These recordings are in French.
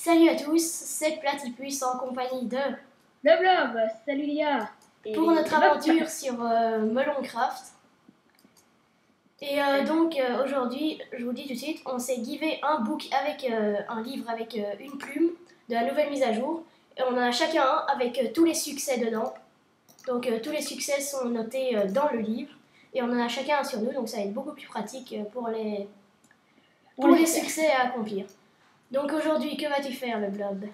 Salut à tous, c'est Platypus en compagnie de... Le blob, salut Lia. Pour notre aventure sur Meloncraft. Et aujourd'hui, je vous dis tout de suite, on s'est givé un book avec un livre avec une plume de la nouvelle mise à jour. Et on en a chacun un avec tous les succès dedans. Donc tous les succès sont notés dans le livre. Et on en a chacun un sur nous, donc ça va être beaucoup plus pratique pour les succès à accomplir. Donc aujourd'hui, que vas-tu faire, le blob?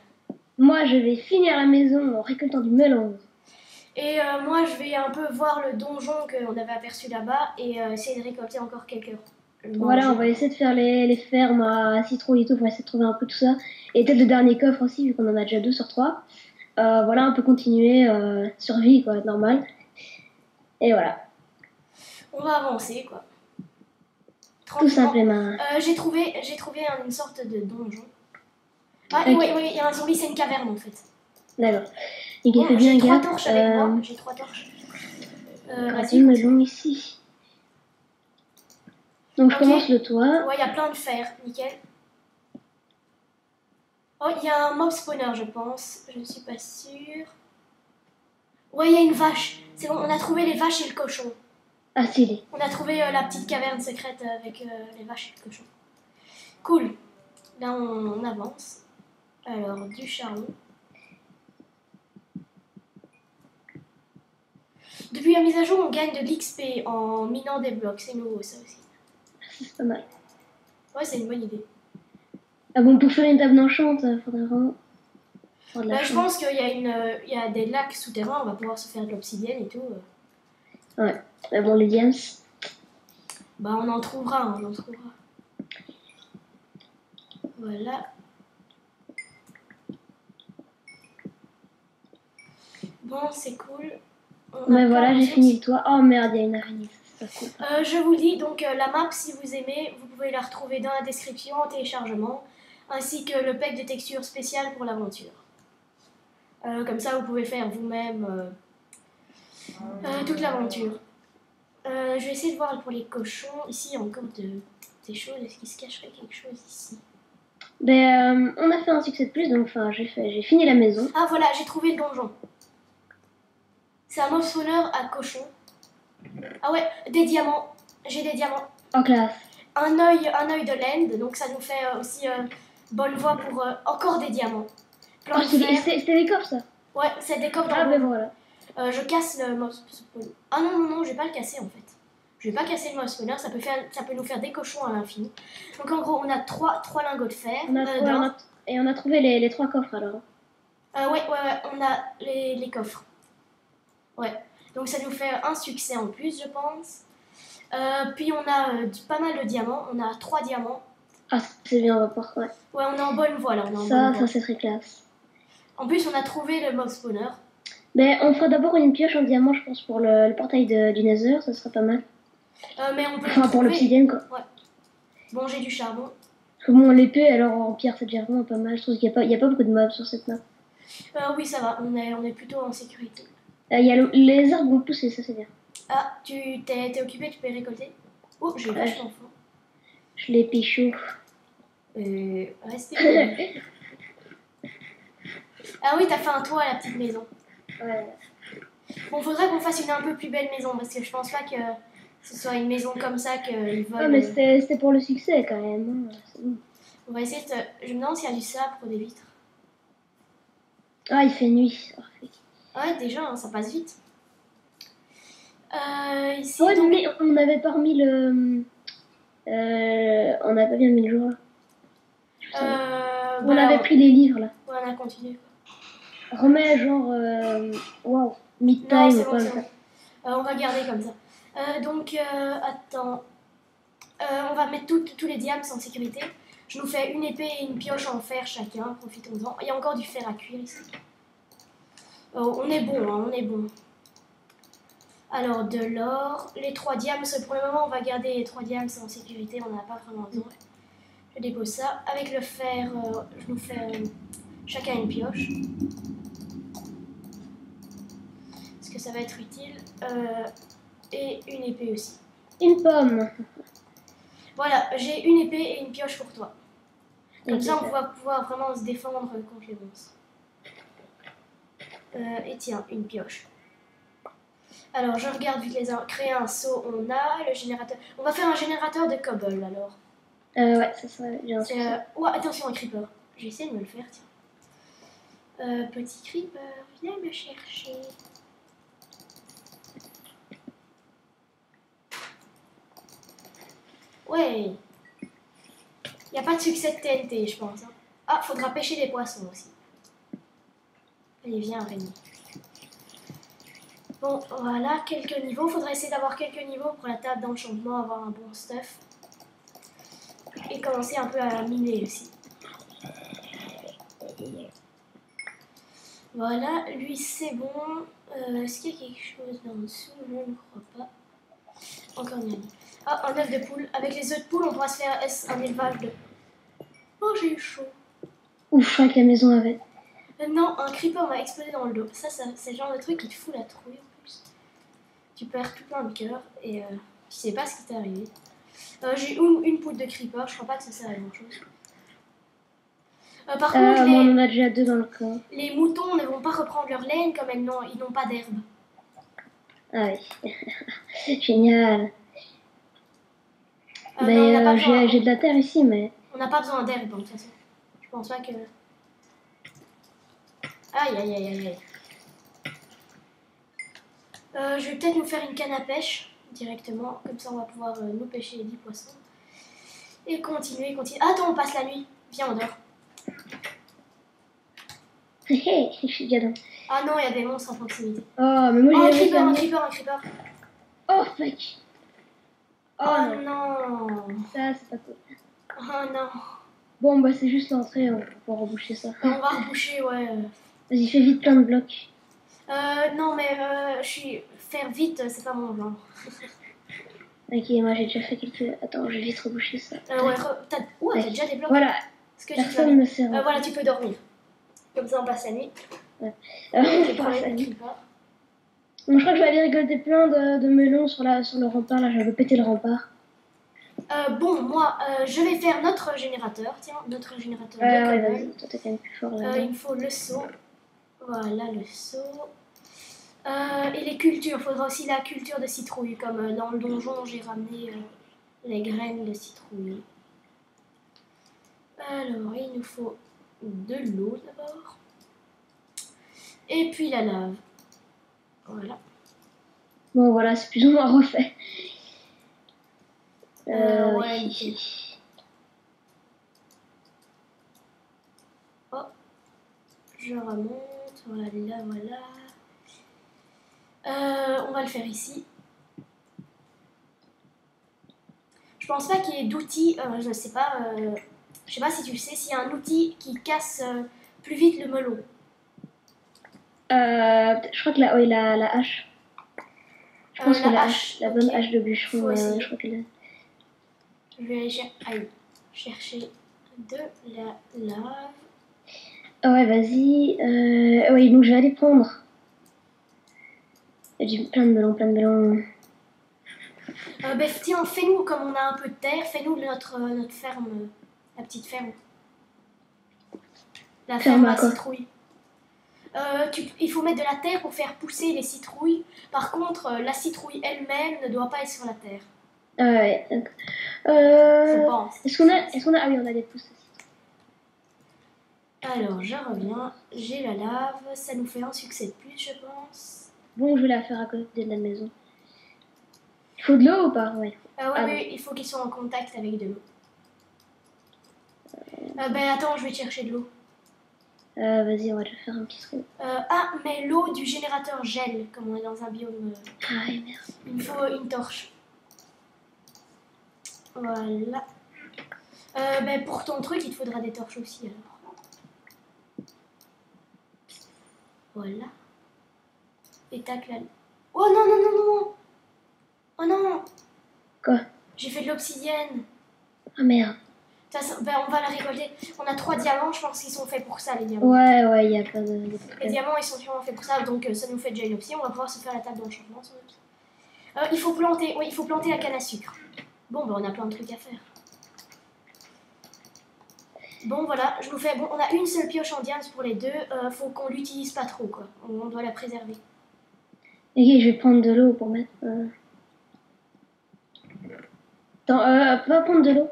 Moi, je vais finir la maison en récoltant du melon. Et moi, je vais un peu voir le donjon qu'on avait aperçu là-bas et essayer de récolter encore quelques... Voilà, on va essayer de faire les fermes à citrouille et tout, on va essayer de trouver un peu tout ça. Et peut-être le dernier coffre aussi, vu qu'on en a déjà 2 sur 3. Voilà, on peut continuer, survie, quoi, normal. Et voilà. On va avancer, quoi. Tout simplement. J'ai trouvé une sorte de donjon. Ah, okay. Oui, il y a un zombie, c'est une caverne, en fait. D'accord. Et il fait bien j'ai 3 gaffe. torches avec moi, j'ai 3 torches. Vas-y, melon ici. Donc je commence le toit. Ouais, il y a plein de fer, nickel. Oh, il y a un mob spawner, je pense. Je ne suis pas sûre. Ouais, il y a une vache. C'est bon, on a trouvé les vaches et le cochon. Ah, stylé. On a trouvé la petite caverne secrète avec les vaches et le cochon. Cool. Là, on avance. Alors, du charbon. Depuis la mise à jour, on gagne de l'XP en minant des blocs. C'est nouveau, ça aussi. C'est pas mal. Ouais, c'est une bonne idée. Ah bon, pour faire une table d'enchant, faudrait vraiment... je pense qu'il y a des lacs souterrains, on va pouvoir se faire de l'obsidienne et tout. Ouais, mais bon, les diams... Bah, on en trouvera, Voilà. Bon, c'est cool. Mais voilà, j'ai fini le toit. Oh merde, il y a une araignée. Cool. Je vous dis, donc la map, si vous aimez, vous pouvez la retrouver dans la description en téléchargement, ainsi que le pack de textures spéciales pour l'aventure. Comme ça, vous pouvez faire vous-même toute l'aventure. Je vais essayer de voir pour les cochons. Ici, il y a encore des choses. Est-ce qu'il se cacherait quelque chose ici? Ben, on a fait un succès de plus, donc enfin, j'ai fini la maison. Ah voilà, j'ai trouvé le donjon. C'est un mob spawner à cochon. Ah ouais, des diamants. J'ai des diamants. En classe. Un œil de land, donc ça nous fait aussi bonne voie pour encore des diamants. Oh, c'était des coffres, ça? Ouais, c'est des coffres dans le... ben voilà. Je casse le mob spawner. Ah non, je vais pas le casser en fait. Je vais pas casser le mob spawner, ça peut nous faire des cochons à l'infini. Donc en gros, on a 3 lingots de fer. Et on a trouvé les 3 coffres alors. Ouais, on a les coffres. Ouais, donc ça nous fait un succès en plus, je pense. Puis on a pas mal de diamants, on a 3 diamants. Ah, c'est bien, on va pouvoir, ouais. Ouais, on est en bonne voie là. Ça c'est très classe. En plus, on a trouvé le mob spawner. Mais on fera d'abord une pioche en diamant, je pense, pour le portail du Nether, ça sera pas mal. Mais on peut pour l'obsidienne, quoi. Ouais. Bon, j'ai du charbon. Bon, l'épée, alors en pierre, c'est déjà vraiment pas mal. Je trouve qu'il n'y a pas beaucoup de mobs sur cette map. Oui, ça va, on est plutôt en sécurité. Y a les arbres vont pousser, ça c'est bien. Ah, tu t'es occupé, tu peux récolter? Oh, j'ai vachement faim. Je l'ai pécho. Restez. Ah oui, t'as fait un toit à la petite maison. Ouais. Bon, faudrait qu'on fasse une un peu plus belle maison, parce que je pense pas que ce soit une maison comme ça qu'ils veulent... Ouais, mais c'était pour le succès quand même. Bon. On va essayer de... Je me demande s'il y a du sable pour des vitres. Ah, il fait nuit. Ouais, déjà, hein, ça passe vite. Ici, ouais, donc... mais on avait pas remis le... on n'a pas bien mis le jour là. On avait pris les livres là. Ouais, on a continué. Remets genre... Waouh, mid-time ou quoi comme ça. On va garder comme ça. Attends. On va mettre tous les diams en sécurité. Je nous fais une épée et une pioche en fer chacun, profitons-en. Il y a encore du fer à cuire ici. Oh, on est bon, hein, on est bon. Alors, de l'or, les 3 diams, pour le moment on va garder les 3 diams en sécurité, on n'en a pas vraiment besoin. Je dépose ça. Avec le fer, je nous fais chacun une pioche. Parce que ça va être utile. Et une épée aussi. Une pomme. Voilà, j'ai une épée et une pioche pour toi. Comme ça, on va pouvoir vraiment se défendre contre les monstres. Et tiens, une pioche. Alors, je regarde, vu que les créer un seau, on a le générateur. On va faire un générateur de cobble, alors. Ouais, ça serait bien. Oh, attention, un creeper. Je vais essayer de me le faire, tiens. Petit creeper, viens me chercher. Ouais. Il n'y a pas de succès de TNT, je pense. Hein. Ah, faudra pêcher des poissons aussi. Allez, viens, araignée. Bon, voilà, quelques niveaux. Faudra essayer d'avoir quelques niveaux pour la table d'enchantement, avoir un bon stuff. Et commencer un peu à miner aussi. Voilà, lui c'est bon. Est-ce qu'il y a quelque chose en dessous? Je ne crois pas. Encore une. Ah, un œuf de poule. Avec les œufs de poule, on pourra se faire un élevage de... Oh, j'ai eu chaud. Ouf, je crois que la maison avait. Non, un creeper m'a explosé dans le dos. Ça c'est le genre de truc qui te fout la trouille en plus. Tu perds tout plein de cœur et tu sais pas ce qui t'est arrivé. J'ai une poudre de creeper, je crois pas que ça sert à grand chose. Par contre, on en a déjà 2 dans le corps. Les moutons ne vont pas reprendre leur laine comme ils n'ont pas d'herbe. Ah oui, génial. J'ai de la terre ici, mais... On n'a pas besoin d'herbe, de toute façon. Je pense pas que... Aïe, aïe, aïe, aïe, aïe. Je vais peut-être nous faire une canne à pêche directement. Comme ça, on va pouvoir nous pêcher les 10 poissons. Et continuer. Attends, on passe la nuit. Viens, on dort. Hé, je suis déjà dans... Ah non, il y a des monstres à proximité. Oh, mais moi j'ai... un creeper. Oh, fuck. Oh non. Ça, c'est pas cool. Oh non. Bon, bah c'est juste l'entrée, on va pouvoir reboucher ça. On va reboucher, ouais. Vas-y, fais vite plein de blocs. Non, mais faire vite, c'est pas mon genre. Ok, moi j'ai déjà fait quelques... Attends, je vais vite reboucher ça. Ouais, t'as déjà des blocs. Voilà, personne ne sert. Voilà, tu peux dormir. Comme ça, on passe la nuit. Ouais. On passe la nuit. Bon, je crois que je vais aller récolter plein de melons sur le rempart. Là, je vais péter le rempart. Bon, moi, je vais faire notre générateur. Tiens, notre générateur de ouais, vas-y, toi t'es quand même plus fort là. il me faut le seau. Voilà, le seau. Et les cultures. Il faudra aussi la culture de citrouille. Comme dans le donjon, j'ai ramené les graines de citrouille. Alors, il nous faut de l'eau d'abord. Et puis la lave. Voilà. Bon, voilà, c'est plus ou moins refait. Ouais, oh, je remonte, voilà. On va le faire ici. Je pense pas qu'il y ait d'outils, je sais pas si tu le sais, s'il y a un outil qui casse plus vite le melon. Je crois que la hache. Je pense que la hache, la bonne hache de bûcheron, je crois qu'elle est... Je vais aller chercher de la lave. Ouais, vas-y. Oui, donc je vais aller prendre. J'ai plein de melons. Tiens, fais-nous, comme on a un peu de terre, fais-nous notre ferme, la petite ferme. La ferme à citrouilles. Il faut mettre de la terre pour faire pousser les citrouilles. Par contre, la citrouille elle-même ne doit pas être sur la terre. Ouais, d'accord. Je pense. Est-ce qu'on a... Ah oui, on a des pousses aussi. Alors, je reviens. J'ai la lave. Ça nous fait un succès de plus, je pense. Bon, je vais la faire à côté de la maison. Il faut de l'eau ou pas? Ouais. Mais il faut qu'ils soient en contact avec de l'eau. Attends, je vais te chercher de l'eau. Vas-y, on va te faire un petit trou. Mais l'eau du générateur gèle, comme on est dans un biome. Ah, merde. Il me faut une torche. Voilà. Pour ton truc, il te faudra des torches aussi, alors. Voilà. Et tac là. Oh non. Oh non. Quoi? J'ai fait de l'obsidienne. Ah, merde. On va la récolter. On a 3 diamants, je pense qu'ils sont faits pour ça, les diamants. Ouais, il y a pas de... Les diamants, ils sont sûrement faits pour ça, donc ça nous fait déjà une option. On va pouvoir se faire la table d'enchantement. Il faut planter la canne à sucre. Bon, on a plein de trucs à faire. Bon, voilà, je vous fais... Bon, on a une seule pioche en diams pour les deux. Faut qu'on l'utilise pas trop, quoi. On doit la préserver. Ok, je vais prendre de l'eau pour mettre... Attends, pas prendre de l'eau.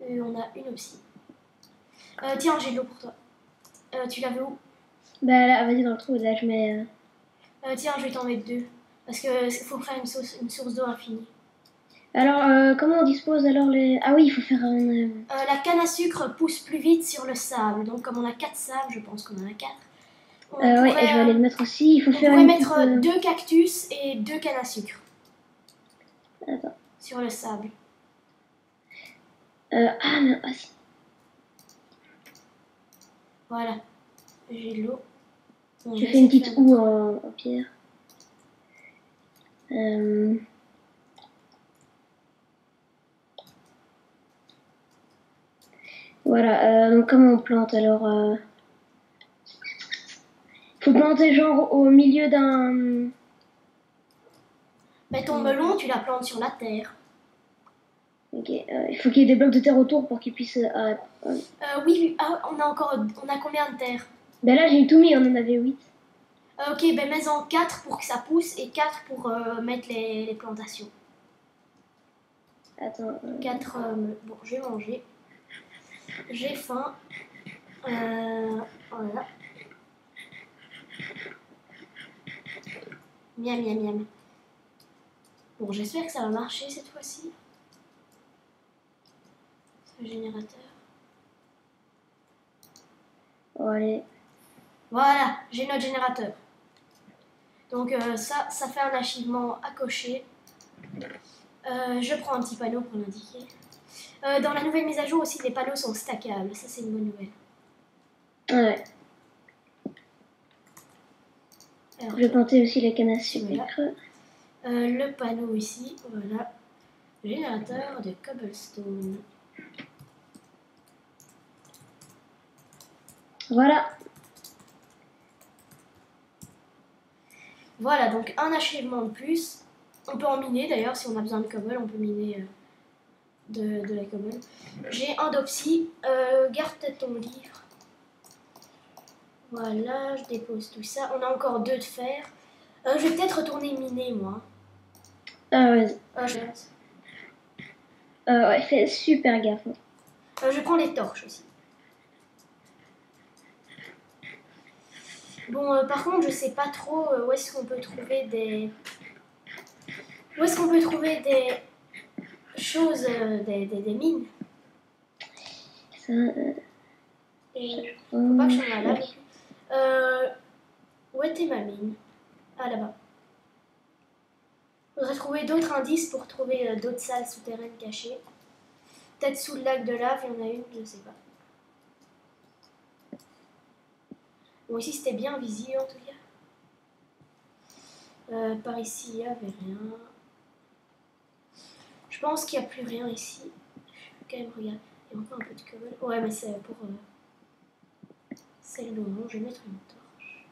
On a une aussi. Tiens, j'ai de l'eau pour toi. Tu la veux où? Bah là, vas-y dans le trou, là je mets... Tiens, je vais t'en mettre deux. Parce que faut faire une source d'eau infinie. Alors, comment on dispose alors les... Ah oui, il faut faire un... La canne à sucre pousse plus vite sur le sable. Donc comme on a 4 sables, je pense qu'on en a 4. Ouais, je vais aller le mettre aussi. Il faut on faire pourrait une mettre petite, 2 cactus et 2 cannes à sucre. Attends. Sur le sable. Ah non, ah si. Voilà. J'ai de l'eau. Bon, J'ai fait une petite houe en pierre. Voilà, donc comment on plante alors faut planter genre au milieu d'un... Mais ton melon, tu la plantes sur la terre. Ok, il faut qu'il y ait des blocs de terre autour pour qu'ils puissent... Oui, on a combien de terre? Ben là j'ai tout mis, on en avait 8. Ok, ben mets-en 4 pour que ça pousse et 4 pour mettre les plantations. Attends. 4, bon, je vais manger. J'ai faim. Voilà. Miam, miam, miam. Bon, j'espère que ça va marcher cette fois-ci. Ce générateur. Oh, allez. Voilà, j'ai notre générateur. Donc ça fait un achievement à cocher. Je prends un petit panneau pour l'indiquer. Dans la nouvelle mise à jour aussi, les panneaux sont stackables. Ça, c'est une bonne nouvelle. Ouais. Alors, je vais planter aussi les cannes à sucre. Voilà. Le panneau ici, voilà. Générateur de cobblestone. Voilà. Voilà, donc un achèvement de plus. On peut en miner d'ailleurs, si on a besoin de cobble, on peut miner de la cobble. J'ai un dopsy. Garde peut-être ton livre. Voilà, je dépose tout ça. On a encore 2 de fer. Je vais peut-être retourner miner, moi. Ah, vas-y. Je... ouais, fais super gaffe. je prends les torches aussi. Bon, par contre, je sais pas trop où est-ce qu'on peut trouver des... Où est-ce qu'on peut trouver des choses, des mines. Ça... Et... Faut pas que je sois là. Où était ma mine? Ah, là-bas. Faudrait trouver d'autres indices pour trouver d'autres salles souterraines cachées. Peut-être sous le lac de lave, il y en a une, je sais pas. Bon, ici c'était bien visible en tout cas. Par ici, il n'y avait rien. Je pense qu'il n'y a plus rien ici. Je vais quand même regarder. Il y a encore un peu de cobble. Ouais, mais c'est pour... c'est le moment. Je vais mettre une torche.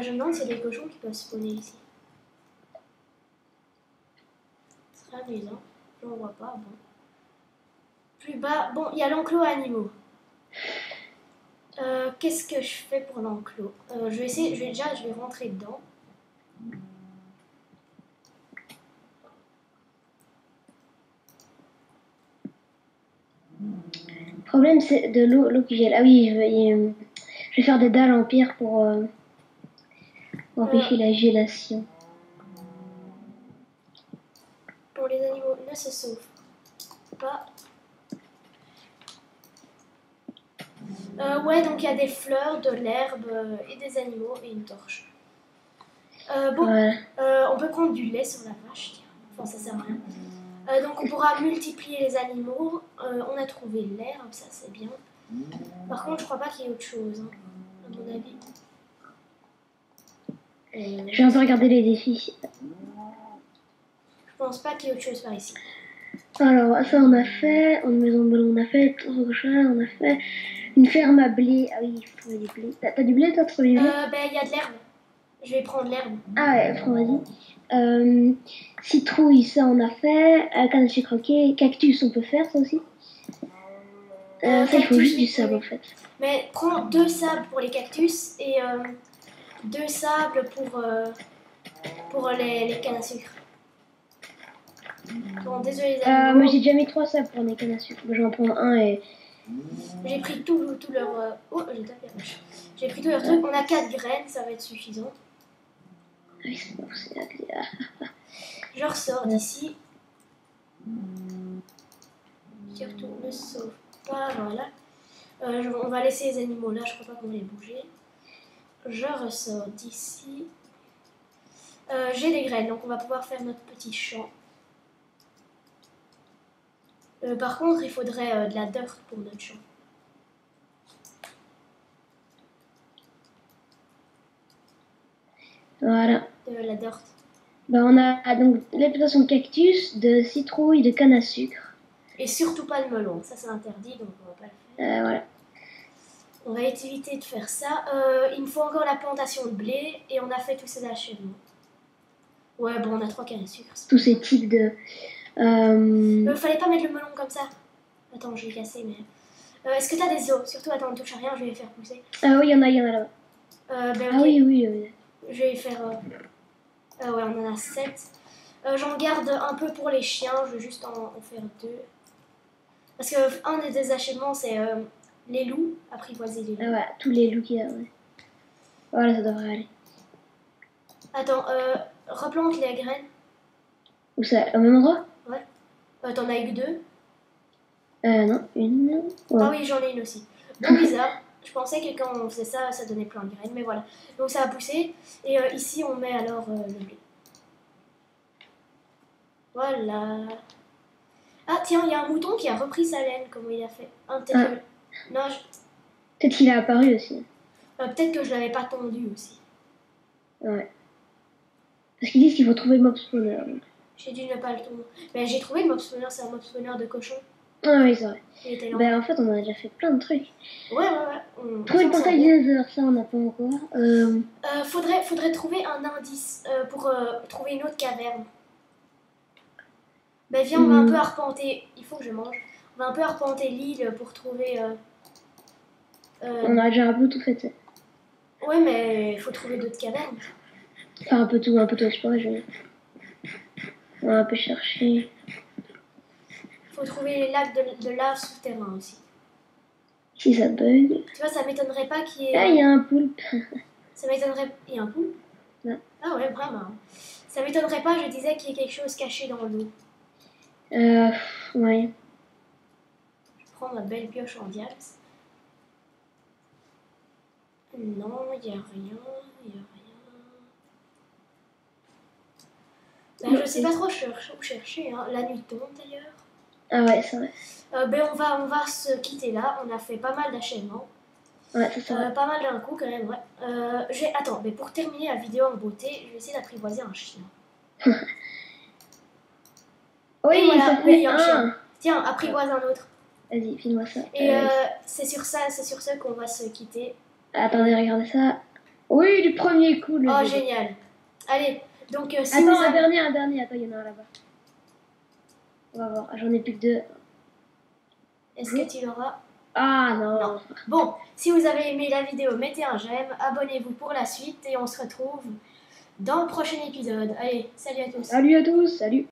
Je me demande s'il y a des cochons qui peuvent spawner ici. Ce serait amusant. Je n'en vois pas. Bon. Plus bas. Bon, il y a l'enclos animaux. Qu'est-ce que je fais pour l'enclos? Je vais essayer. Je vais rentrer dedans. Le problème c'est de l'eau qui gèle. Ah oui, je vais faire des dalles en pierre pour empêcher la gélation. Bon, les animaux ne se sauvent pas. Ouais, donc il y a des fleurs, de l'herbe et des animaux et une torche. Bon, ouais. On peut prendre du lait sur la vache, tiens. Enfin, ça sert à rien. Donc on pourra multiplier les animaux. On a trouvé l'herbe, ça c'est bien. Par contre, je crois pas qu'il y ait autre chose, hein, à mon avis. Je vais un peu regarder les défis. Je pense pas qu'il y ait autre chose par ici. Alors, ça on a fait, une maison de melon on a fait, on a fait une ferme à blé. Ah oui, il faut trouver du blé. T'as du blé toi, tu trouves du blé? Ben, il y a de l'herbe. Je vais prendre l'herbe. Ah ouais, prends, vas-y. Citrouille, ça on a fait. Canne à sucre, ok. Cactus, on peut faire ça aussi. Ça, il faut Cactus, juste du oui, sable oui. en fait. Mais prends 2 sables pour les cactus et 2 sables pour les cannes à sucre. Bon, désolé les Moi animaux. j'ai déjà mis 3 sables pour les cannes à sucre. Moi, je vais en prendre un et. J'ai pris tout leur... Oh, j'ai tapé la vache. J'ai pris tout leur truc. On a 4 graines, ça va être suffisant. Ah oui, c'est bon, c'est. Je ressors d'ici. Surtout ne sauve pas, voilà. On va laisser les animaux là, je crois pas qu'on va les bouger. Je ressors d'ici. J'ai des graines, donc on va pouvoir faire notre petit champ. Par contre, il faudrait de la dirt pour notre champ. Voilà. De la dirt. On a donc les plantations de cactus, de citrouille, de canne à sucre. Et surtout pas de melon, ça c'est interdit, donc on va pas le faire. Voilà. On va éviter de faire ça. Il me faut encore la plantation de blé et on a fait tous ces achèvements. Ouais, bon, on a 3 cannes à sucre. Tous ces types de. Fallait pas mettre le melon comme ça. Attends, je vais casser, mais. Est-ce que t'as des os? Surtout, attends, ne touche à rien, je vais les faire pousser. Ah oui, il y en a là-bas. Ben, Ah ok. oui. Je vais faire. Ouais, on en a 7. J'en garde un peu pour les chiens, je vais juste en faire 2. Parce que un des désachèvements, c'est les loups, apprivoiser les loups. Ah ouais, tous les loups qu'il y a. Ouais. Voilà, ça devrait aller. Attends, replante les graines. Où ça? Au même endroit? T'en as eu 2? Non, une. Ouais. Ah oui, j'en ai une aussi. Donc bizarre. Je pensais que quand on faisait ça, ça donnait plein de graines, mais voilà. Donc ça a poussé. Et ici, on met alors le blé. Voilà. Ah tiens, il y a un mouton qui a repris sa laine. Comment il a fait? Peut-être que... Non, peut-être qu'il est apparu aussi. peut-être que je l'avais pas tondu aussi. Ouais. Parce qu'ils disent qu'il faut trouver le mob spawner. J'ai dû ne pas le tondre. Mais j'ai trouvé le mob spawner, c'est un mob spawner de cochon. Ah oui, c'est vrai. Il était lent. En fait, on a déjà fait plein de trucs. Ouais. Trouver le portail dinosaure, ça on n'a pas encore. Faudrait trouver un indice pour trouver une autre caverne. Viens, on va un peu arpenter. Il faut que je mange. On va un peu arpenter l'île pour trouver. On a déjà un peu tout fait. Ça. Ouais, mais il faut trouver d'autres cavernes. Enfin, un peu tout explorer. On va un peu chercher. Il faut trouver les lacs de lave souterrain aussi. Si ça bug. Tu vois, ça m'étonnerait pas qu'il y ait. Ah, il y a un poulpe. Ça m'étonnerait. Il y a un poulpe? Ouais. Ah ouais, vraiment. Ça m'étonnerait pas, je disais qu'il y ait quelque chose caché dans l'eau. Ouais. Je prends ma belle pioche en diams. Non, il n'y a rien. Je sais pas trop où chercher. Hein. La nuit tombe d'ailleurs. Ah ouais, c'est vrai. On va se quitter là. On a fait pas mal d'achèvements. Ouais, c'est ça. Pas mal d'un coup quand même, ouais. Attends, mais pour terminer la vidéo en beauté, je vais essayer d'apprivoiser un chien. Oui, et voilà, ça fait un chien. Tiens, apprivoise un autre. Vas-y, file-moi ça. Et c'est sur ça qu'on va se quitter. Attendez, regardez ça. Oui, du premier coup. Oh, génial. Allez, donc si attends, vous avez... un dernier. Attends, il y en a un là-bas. On va voir. J'en ai plus que 2. Est-ce que tu l'auras? Ah non. Bon, si vous avez aimé la vidéo, mettez un j'aime, abonnez-vous pour la suite et on se retrouve dans le prochain épisode. Allez, salut à tous. Salut à tous, salut.